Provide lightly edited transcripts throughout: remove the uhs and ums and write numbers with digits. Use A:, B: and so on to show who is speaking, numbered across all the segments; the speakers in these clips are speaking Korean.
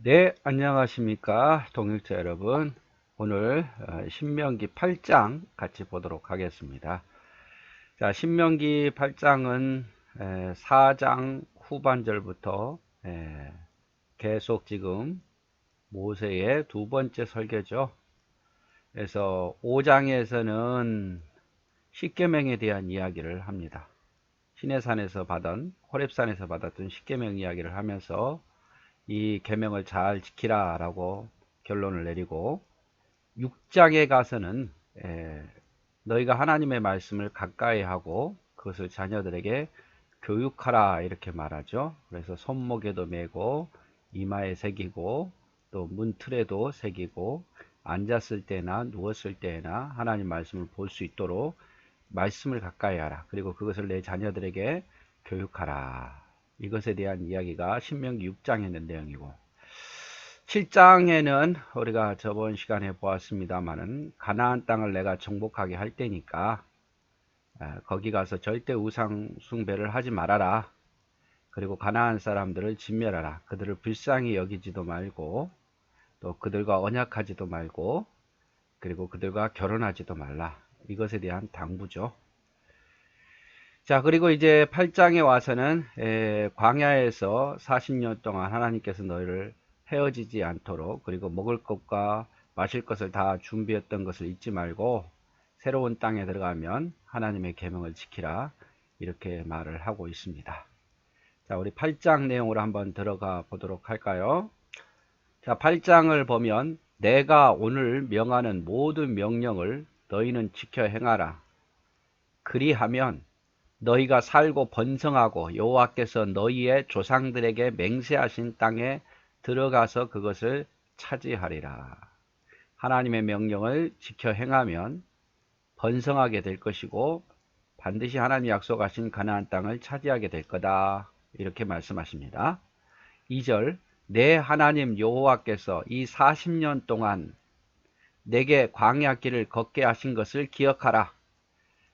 A: 네, 안녕하십니까, 동역자 여러분. 오늘 신명기 8장 같이 보도록 하겠습니다. 자, 신명기 8장은 4장 후반절부터 계속 지금 모세의 두 번째 설교죠. 그래서 5장에서는 십계명에 대한 이야기를 합니다. 시내산에서 받은, 호렙산에서 받았던 십계명 이야기를 하면서 이 계명을 잘 지키라 라고 결론을 내리고, 6장에 가서는 너희가 하나님의 말씀을 가까이 하고 그것을 자녀들에게 교육하라 이렇게 말하죠. 그래서 손목에도 메고 이마에 새기고 또 문틀에도 새기고 앉았을 때나 누웠을 때나 하나님 말씀을 볼 수 있도록 말씀을 가까이 하라. 그리고 그것을 내 자녀들에게 교육하라. 이것에 대한 이야기가 신명기 6장에 있는 내용이고, 7장에는 우리가 저번 시간에 보았습니다마는 가나안 땅을 내가 정복하게 할 때니까 거기 가서 절대 우상 숭배를 하지 말아라. 그리고 가나안 사람들을 진멸하라. 그들을 불쌍히 여기지도 말고 또 그들과 언약하지도 말고 그리고 그들과 결혼하지도 말라. 이것에 대한 당부죠. 자, 그리고 이제 8장에 와서는 광야에서 40년 동안 하나님께서 너희를 헤어지지 않도록, 그리고 먹을 것과 마실 것을 다 준비했던 것을 잊지 말고 새로운 땅에 들어가면 하나님의 계명을 지키라, 이렇게 말을 하고 있습니다. 자, 우리 8장 내용으로 한번 들어가 보도록 할까요? 자, 8장을 보면 내가 오늘 명하는 모든 명령을 너희는 지켜 행하라. 그리하면 너희가 살고 번성하고 여호와께서 너희의 조상들에게 맹세하신 땅에 들어가서 그것을 차지하리라. 하나님의 명령을 지켜 행하면 번성하게 될 것이고 반드시 하나님이 약속하신 가나안 땅을 차지하게 될 거다. 이렇게 말씀하십니다. 2절, 내 하나님 여호와께서 이 40년 동안 내게 광야 길을 걷게 하신 것을 기억하라.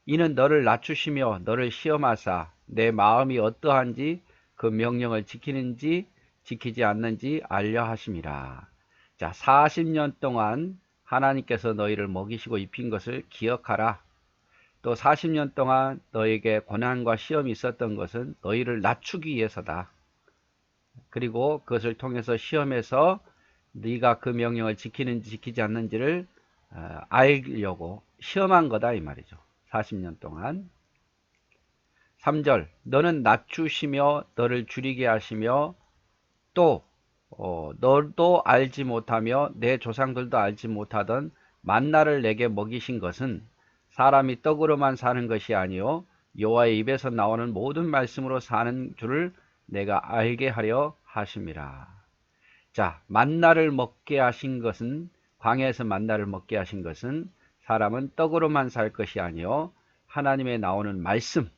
A: 이는 너를 낮추시며 너를 시험하사 내 마음이 어떠한지 그 명령을 지키는지 지키지 않는지 알려 하심이라. 자, 40년 동안 하나님께서 너희를 먹이시고 입힌 것을 기억하라. 또 40년 동안 너에게 고난과 시험이 있었던 것은 너희를 낮추기 위해서다. 그리고 그것을 통해서 시험해서 네가 그 명령을 지키는지 지키지 않는지를 알려고 시험한 거다 이 말이죠. 40년 동안. 3절, 너는 낮추시며 너를 줄이게 하시며 또 너도 알지 못하며 내 조상들도 알지 못하던 만나를 내게 먹이신 것은 사람이 떡으로만 사는 것이 아니요 여호와의 입에서 나오는 모든 말씀으로 사는 줄을 내가 알게 하려 하심이라. 자, 만나를 먹게 하신 것은, 광야에서 만나를 먹게 하신 것은 사람은 떡으로만 살 것이 아니요 하나님의 나오는 말씀,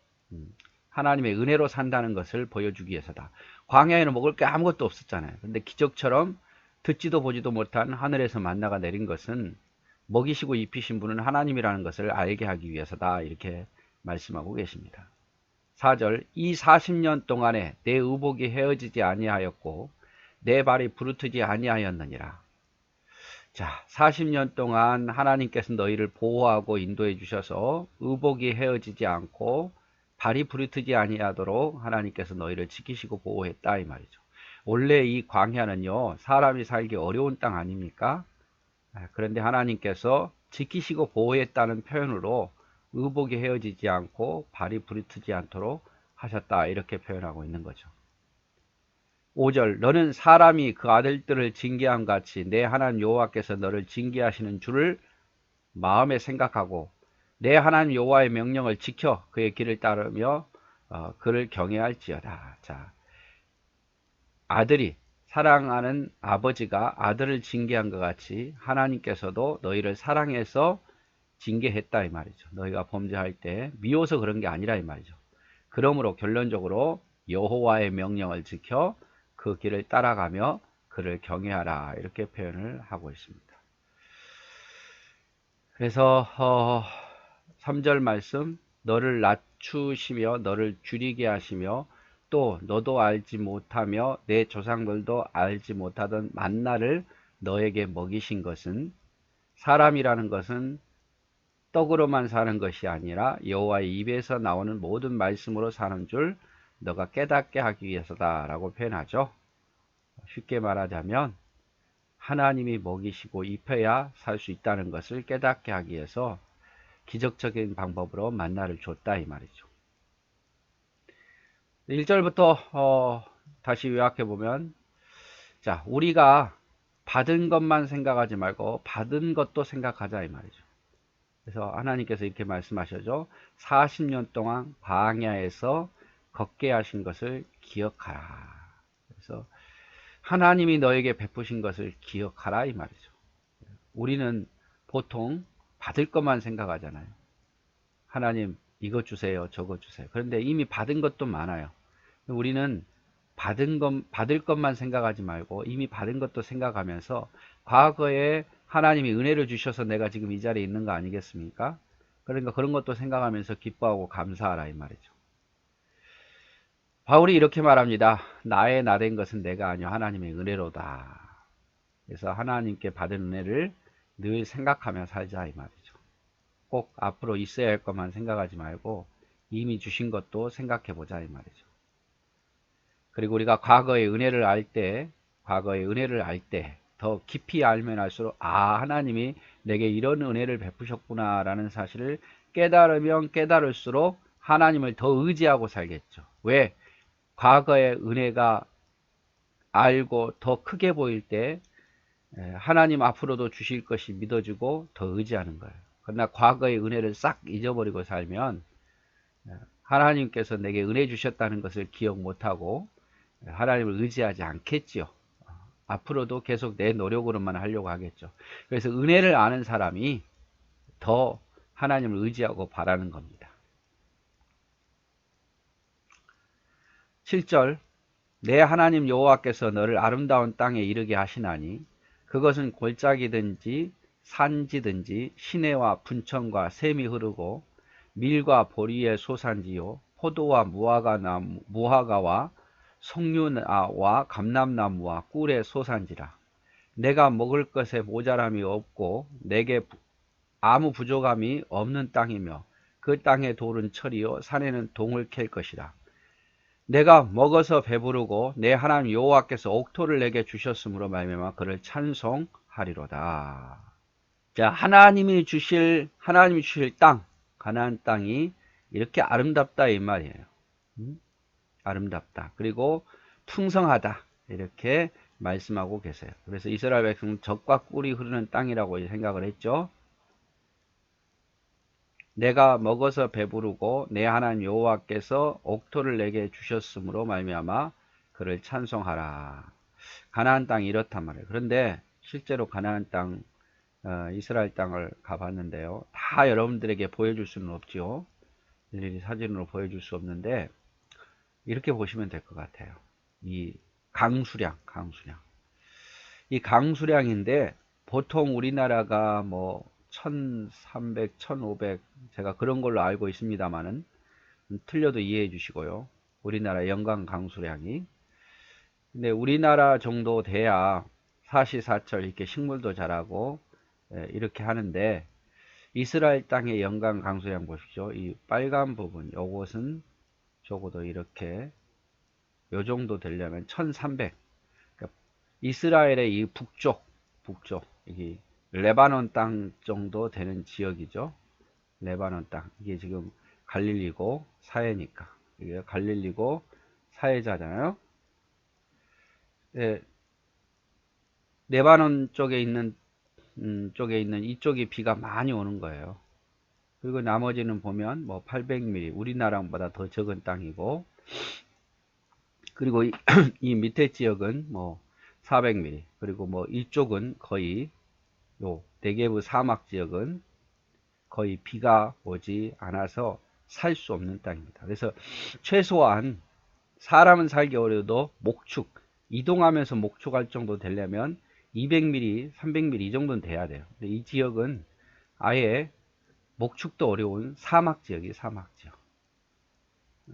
A: 하나님의 은혜로 산다는 것을 보여주기 위해서다. 광야에는 먹을 게 아무것도 없었잖아요. 근데 기적처럼 듣지도 보지도 못한 하늘에서 만나가 내린 것은 먹이시고 입히신 분은 하나님이라는 것을 알게 하기 위해서다. 이렇게 말씀하고 계십니다. 4절, 이 40년 동안에 내 의복이 헤어지지 아니하였고 내 발이 부르트지 아니하였느니라. 자, 40년 동안 하나님께서 너희를 보호하고 인도해 주셔서 의복이 헤어지지 않고 발이 부르트지 아니하도록 하나님께서 너희를 지키시고 보호했다 이 말이죠. 원래 이 광야는요, 사람이 살기 어려운 땅 아닙니까? 그런데 하나님께서 지키시고 보호했다는 표현으로 의복이 헤어지지 않고 발이 부르트지 않도록 하셨다, 이렇게 표현하고 있는 거죠. 5절, 너는 사람이 그 아들들을 징계함 같이 내 하나님 여호와께서 너를 징계하시는 줄을 마음에 생각하고 내 하나님 여호와의 명령을 지켜 그의 길을 따르며 그를 경외할지어다. 자, 아들이, 사랑하는 아버지가 아들을 징계한 것 같이 하나님께서도 너희를 사랑해서 징계했다 이 말이죠. 너희가 범죄할 때 미워서 그런 게 아니라 이 말이죠. 그러므로 결론적으로 여호와의 명령을 지켜 그 길을 따라가며 그를 경외하라, 이렇게 표현을 하고 있습니다. 그래서 3절 말씀, 너를 낮추시며 너를 줄이게 하시며 또 너도 알지 못하며 내 조상들도 알지 못하던 만나를 너에게 먹이신 것은 사람이라는 것은 떡으로만 사는 것이 아니라 여호와의 입에서 나오는 모든 말씀으로 사는 줄 너가 깨닫게 하기 위해서다 라고 표현하죠. 쉽게 말하자면 하나님이 먹이시고 입혀야 살 수 있다는 것을 깨닫게 하기 위해서 기적적인 방법으로 만나를 줬다 이 말이죠. 1절부터 다시 요약해 보면, 자, 우리가 받은 것만 생각하지 말고 받은 것도 생각하자 이 말이죠. 그래서 하나님께서 이렇게 말씀하셔죠. 40년 동안 광야에서 걷게 하신 것을 기억하라. 그래서 하나님이 너에게 베푸신 것을 기억하라 이 말이죠. 우리는 보통 받을 것만 생각하잖아요. 하나님 이거 주세요, 저거 주세요. 그런데 이미 받은 것도 많아요. 우리는 받을 것만 생각하지 말고 이미 받은 것도 생각하면서 과거에 하나님이 은혜를 주셔서 내가 지금 이 자리에 있는 거 아니겠습니까? 그러니까 그런 것도 생각하면서 기뻐하고 감사하라 이 말이죠. 바울이 이렇게 말합니다. 나의 나된 것은 내가 아니요 하나님의 은혜로다. 그래서 하나님께 받은 은혜를 늘 생각하며 살자 이 말이죠. 꼭 앞으로 있어야 할 것만 생각하지 말고 이미 주신 것도 생각해 보자 이 말이죠. 그리고 우리가 과거의 은혜를 알 때 더 깊이 알면 알수록 하나님이 내게 이런 은혜를 베푸셨구나 라는 사실을 깨달으면 깨달을수록 하나님을 더 의지하고 살겠죠. 왜? 과거의 은혜가 알고 더 크게 보일 때 하나님 앞으로도 주실 것이 믿어지고 더 의지하는 거예요. 그러나 과거의 은혜를 싹 잊어버리고 살면 하나님께서 내게 은혜 주셨다는 것을 기억 못하고 하나님을 의지하지 않겠지요. 앞으로도 계속 내 노력으로만 하려고 하겠죠. 그래서 은혜를 아는 사람이 더 하나님을 의지하고 바라는 겁니다. 7절 내 하나님 여호와께서 너를 아름다운 땅에 이르게 하시나니 그것은 골짜기든지 산지든지 시내와 분천과 샘이 흐르고 밀과 보리의 소산지요 포도와 무화과와 석류와 감람나무와 꿀의 소산지라. 내가 먹을 것에 모자람이 없고 내게 아무 부족함이 없는 땅이며 그 땅의 돌은 철이요 산에는 동을 캘 것이라. 내가 먹어서 배부르고 내 하나님 여호와께서 옥토를 내게 주셨으므로 말미암아 그를 찬송하리로다. 자, 하나님이 주실 땅, 가나안 땅이 이렇게 아름답다 이 말이에요. 아름답다. 그리고 풍성하다. 이렇게 말씀하고 계세요. 그래서 이스라엘 백성은 젖과 꿀이 흐르는 땅이라고 생각을 했죠. 내가 먹어서 배부르고 내 하나님 여호와께서 옥토를 내게 주셨으므로 말미암아 그를 찬송하라. 가나안 땅이 이렇단 말이에요. 그런데 실제로 가나안 땅, 이스라엘 땅을 가봤는데요. 다 여러분들에게 보여줄 수는 없죠. 일일이 사진으로 보여줄 수 없는데 이렇게 보시면 될 것 같아요. 이 강수량. 이 강수량인데 보통 우리나라가 뭐 1300, 1500 제가 그런 걸로 알고 있습니다만은 틀려도 이해해 주시고요. 우리나라 연간 강수량이. 근데 우리나라 정도 돼야 사시사철 이렇게 식물도 자라고 이렇게 하는데 이스라엘 땅의 연간 강수량 보십시오. 이 빨간 부분 요것은 적어도 이렇게 요 정도 되려면 1300. 그러니까 이스라엘의 이 북쪽 이게 레바논 땅 정도 되는 지역이죠. 레바논 땅. 이게 지금 갈릴리고 사해니까. 이게 갈릴리고 사해자잖아요. 네, 레바논 쪽에 있는 이쪽이 비가 많이 오는 거예요. 그리고 나머지는 보면 뭐 800mm, 우리나라보다 더 적은 땅이고, 그리고 이 밑에 지역은 뭐 400mm, 그리고 뭐 이쪽은 거의 요 네게브 사막 지역은 거의 비가 오지 않아서 살 수 없는 땅입니다. 그래서 최소한 사람은 살기 어려도 목축, 이동하면서 목축할 정도 되려면 200mm, 300mm 이 정도는 돼야 돼요. 근데 이 지역은 아예 목축도 어려운 사막 지역이에요. 사막 지역.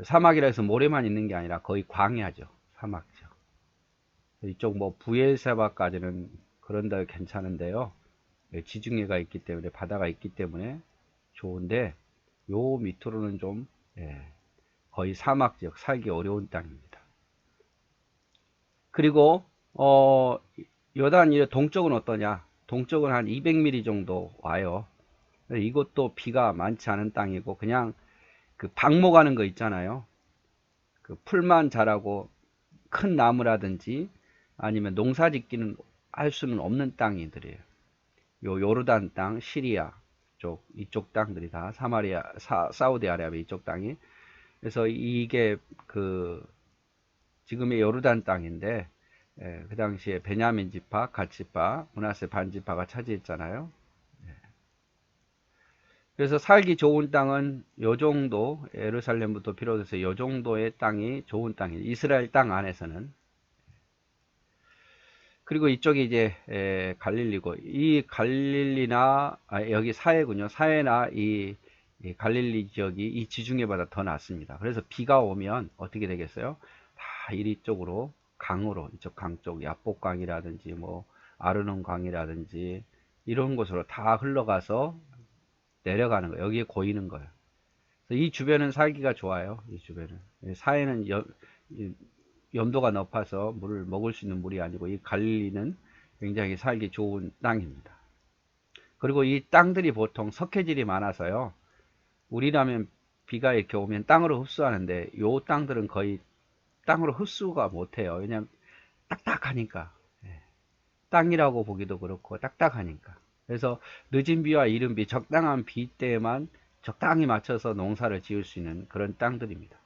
A: 사막이라 해서 모래만 있는 게 아니라 거의 광야죠. 사막죠. 이쪽 뭐 부엘세바까지는 그런 데 괜찮은데요. 지중해가 있기 때문에, 바다가 있기 때문에 좋은데, 요 밑으로는 좀 거의 사막 지역, 살기 어려운 땅입니다. 그리고 요단 동쪽은 어떠냐? 동쪽은 한 200mm 정도 와요. 이것도 비가 많지 않은 땅이고, 그냥 그 방목하는 거 있잖아요. 그 풀만 자라고 큰 나무라든지 아니면 농사 짓기는 할 수는 없는 땅이들이에요. 요 요르단 땅, 시리아 쪽, 이쪽 땅들이 다 사마리아, 사우디아라비아 이쪽 땅이. 그래서 이게 그 지금의 요르단 땅인데, 그 당시에 베냐민 지파, 갓 지파, 므낫세 반 지파가 차지했잖아요. 그래서 살기 좋은 땅은 요 정도, 예루살렘부터 비롯해서 요 정도의 땅이 좋은 땅이에요. 이스라엘 땅 안에서는. 그리고 이쪽이 이제 갈릴리고, 이 갈릴리나 여기 사해군요. 사해나 이 갈릴리 지역이 이 지중해보다 더 낫습니다. 그래서 비가 오면 어떻게 되겠어요? 다 이리 쪽으로 강으로, 이쪽 강 쪽, 야복강이라든지 뭐 아르논강이라든지 이런 곳으로 다 흘러가서 내려가는 거예요. 여기에 고이는 거예요. 이 주변은 살기가 좋아요. 이 주변은. 사해는 염도가 높아서 물을 먹을 수 있는 물이 아니고, 이 갈릴리는 굉장히 살기 좋은 땅입니다. 그리고 이 땅들이 보통 석회질이 많아서요. 우리라면 비가 이렇게 오면 땅으로 흡수하는데, 요 땅들은 거의 땅으로 흡수가 못해요. 왜냐하면 딱딱하니까. 땅이라고 보기도 그렇고 딱딱하니까. 그래서 늦은 비와 이른 비, 적당한 비 때에만 적당히 맞춰서 농사를 지을 수 있는 그런 땅들입니다.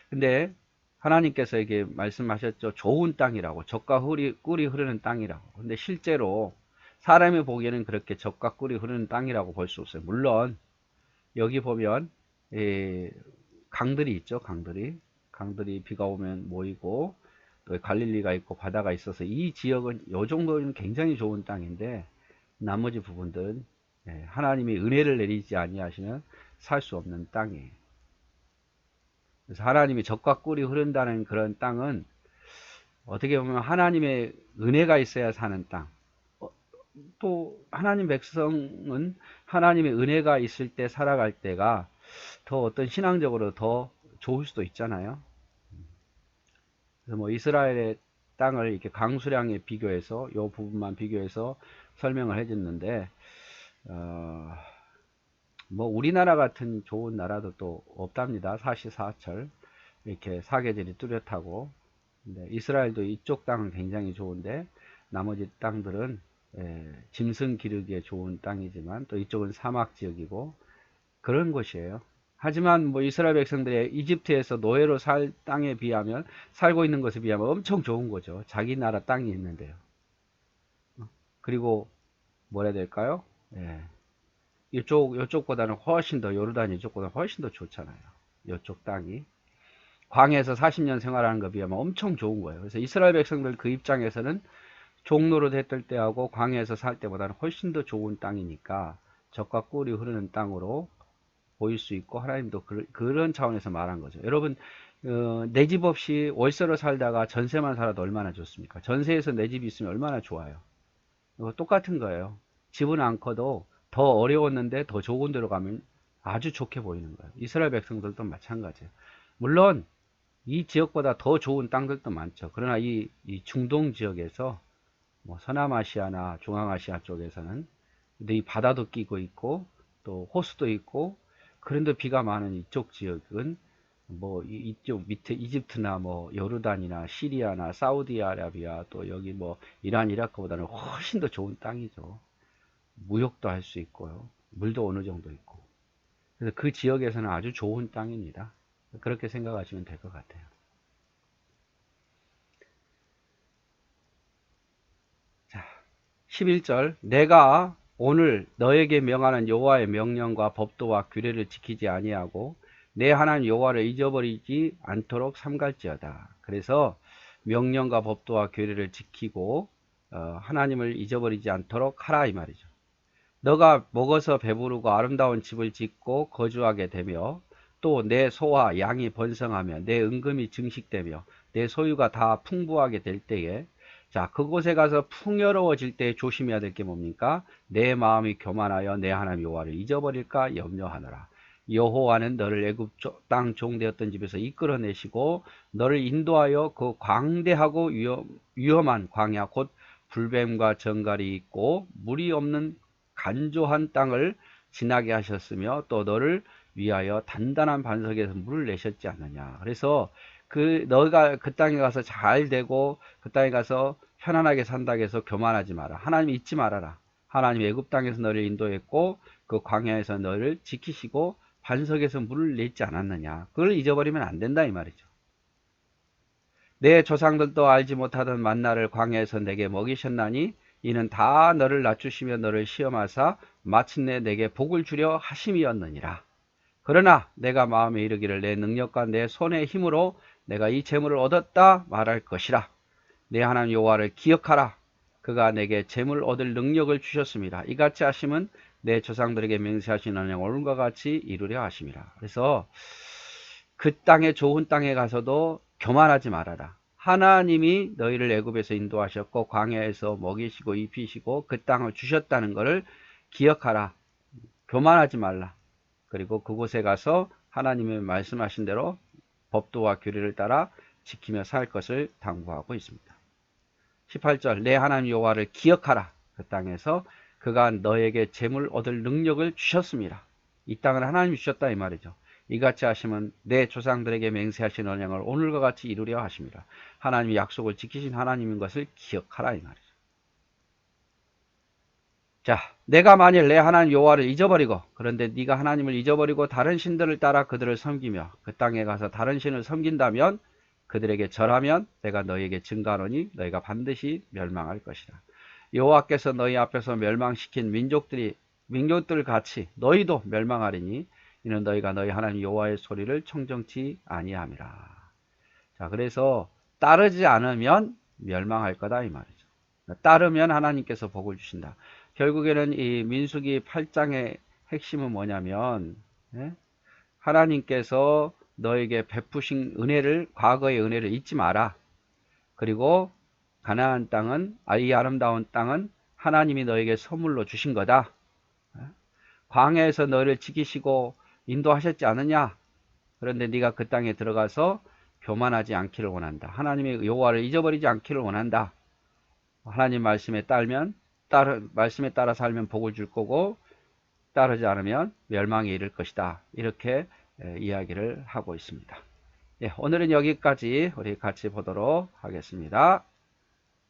A: 근데 하나님께서 이게 말씀하셨죠. 좋은 땅이라고, 젖과 꿀이 흐르는 땅이라고. 근데 실제로 사람이 보기에는 그렇게 젖과 꿀이 흐르는 땅이라고 볼 수 없어요. 물론 여기 보면 강들이 있죠. 강들이 비가 오면 모이고, 또 갈릴리가 있고 바다가 있어서 이 지역은 요 정도는 굉장히 좋은 땅인데, 나머지 부분들은 하나님이 은혜를 내리지 아니하시면 살 수 없는 땅이에요. 그래서 하나님이 젖과 꿀이 흐른다는 그런 땅은 어떻게 보면 하나님의 은혜가 있어야 사는 땅. 또 하나님 백성은 하나님의 은혜가 있을 때 살아갈 때가 더 어떤 신앙적으로 더 좋을 수도 있잖아요. 그래서 뭐 이스라엘의 땅을 이렇게 강수량에 비교해서 요 부분만 비교해서 설명을 해줬는데, 뭐 우리나라 같은 좋은 나라도 또 없답니다. 사시사철 이렇게 사계절이 뚜렷하고. 근데 이스라엘도 이쪽 땅은 굉장히 좋은데, 나머지 땅들은 짐승 기르기에 좋은 땅이지만 또 이쪽은 사막 지역이고 그런 곳이에요. 하지만 뭐 이스라엘 백성들이 이집트에서 노예로 살 땅에 비하면, 살고 있는 것에 비하면 엄청 좋은 거죠. 자기 나라 땅이 있는데요. 그리고 뭐라 해야 될까요? 이쪽보다는 훨씬 더, 요르단 이쪽보다 훨씬 더 좋잖아요. 이쪽 땅이. 광야에서 40년 생활하는 것에 비하면 엄청 좋은 거예요. 그래서 이스라엘 백성들 그 입장에서는 종로로 했을 때하고 광야에서 살 때보다는 훨씬 더 좋은 땅이니까 젖과 꿀이 흐르는 땅으로 보일 수 있고, 하나님도 그런 차원에서 말한 거죠. 여러분, 내 집 없이 월세로 살다가 전세만 살아도 얼마나 좋습니까? 전세에서 내 집이 있으면 얼마나 좋아요. 똑같은 거예요. 집은 안 커도 더 어려웠는데 더 좋은 데로 가면 아주 좋게 보이는 거예요. 이스라엘 백성들도 마찬가지예요. 물론 이 지역보다 더 좋은 땅들도 많죠. 그러나 이 중동 지역에서, 뭐 서남아시아나 중앙아시아 쪽에서는, 근데 이 바다도 끼고 있고 또 호수도 있고, 그런데 비가 많은 이쪽 지역은 뭐 이쪽 밑에 이집트나 뭐 요르단이나 시리아나 사우디아라비아, 또 여기 뭐 이란 이라크보다는 훨씬 더 좋은 땅이죠. 무역도 할 수 있고요. 물도 어느 정도 있고. 그래서 그 지역에서는 아주 좋은 땅입니다. 그렇게 생각하시면 될 것 같아요. 자, 11절. 내가 오늘 너에게 명하는 여호와의 명령과 법도와 규례를 지키지 아니하고 내 하나님 여호와를 잊어버리지 않도록 삼갈지어다. 그래서 명령과 법도와 규례를 지키고 하나님을 잊어버리지 않도록 하라, 이 말이죠. 너가 먹어서 배부르고 아름다운 집을 짓고 거주하게 되며 또 내 소와 양이 번성하며 내 은금이 증식되며 내 소유가 다 풍부하게 될 때에, 자, 그곳에 가서 풍요로워질 때 조심해야 될 게 뭡니까? 내 마음이 교만하여 내 하나님 여호와를 잊어버릴까 염려하노라. 여호와는 너를 애굽 땅 종되었던 집에서 이끌어내시고 너를 인도하여 그 광대하고 위험한 광야 곧 불뱀과 정갈이 있고 물이 없는 간조한 땅을 지나게 하셨으며 또 너를 위하여 단단한 반석에서 물을 내셨지 않느냐. 그래서 너가 그 땅에 가서 잘 되고 그 땅에 가서 편안하게 산다고 해서 교만하지 마라. 하나님 잊지 말아라. 하나님 애굽 땅에서 너를 인도했고 그 광야에서 너를 지키시고 반석에서 물을 냈지 않았느냐. 그걸 잊어버리면 안 된다 이 말이죠. 내 조상들도 알지 못하던 만나를 광야에서 내게 먹이셨나니 이는 다 너를 낮추시며 너를 시험하사 마침내 내게 복을 주려 하심이었느니라. 그러나 내가 마음에 이르기를 내 능력과 내 손의 힘으로 내가 이 재물을 얻었다 말할 것이라. 내 하나님 여호와를 기억하라. 그가 내게 재물 얻을 능력을 주셨습니다. 이같이 하심은 내 조상들에게 맹세하신 언약 오늘과 같이 이루려 하심이라. 그래서 그 땅에 좋은 땅에 가서도 교만하지 말아라. 하나님이 너희를 애굽에서 인도하셨고 광야에서 먹이시고 입히시고 그 땅을 주셨다는 것을 기억하라. 교만하지 말라. 그리고 그곳에 가서 하나님의 말씀하신 대로 법도와 규례를 따라 지키며 살 것을 당부하고 있습니다. 18절 내 하나님 여호와를 기억하라. 그 땅에서 그가 너에게 재물 얻을 능력을 주셨습니다. 이 땅을 하나님이 주셨다 이 말이죠. 이같이 하시면 내 조상들에게 맹세하신 언약을 오늘과 같이 이루려 하십니다. 하나님이 약속을 지키신 하나님인 것을 기억하라 이 말이죠. 자, 내가 만일 내 하나님 여호와를 잊어버리고 그런데 네가 하나님을 잊어버리고 다른 신들을 따라 그들을 섬기며 그 땅에 가서 다른 신을 섬긴다면 그들에게 절하면 내가 너희에게 증가하노니 너희가 반드시 멸망할 것이라. 여호와께서 너희 앞에서 멸망시킨 민족들 같이 너희도 멸망하리니 이는 너희가 너희 하나님 여호와의 소리를 청정치 아니함이라. 자, 그래서 따르지 않으면 멸망할 거다 이 말이죠. 따르면 하나님께서 복을 주신다. 결국에는 이 민수기 8장의 핵심은 뭐냐면 하나님께서 너에게 베푸신 은혜를, 과거의 은혜를 잊지 마라. 그리고 가나안 땅은, 이 아름다운 땅은 하나님이 너에게 선물로 주신 거다. 광야에서 너를 지키시고 인도하셨지 않느냐. 그런데 네가 그 땅에 들어가서 교만하지 않기를 원한다. 하나님의 여호와를 잊어버리지 않기를 원한다. 하나님 말씀에 말씀에 따라 살면 복을 줄 거고 따르지 않으면 멸망에 이를 것이다. 이렇게 이야기를 하고 있습니다. 예, 오늘은 여기까지 우리 같이 보도록 하겠습니다.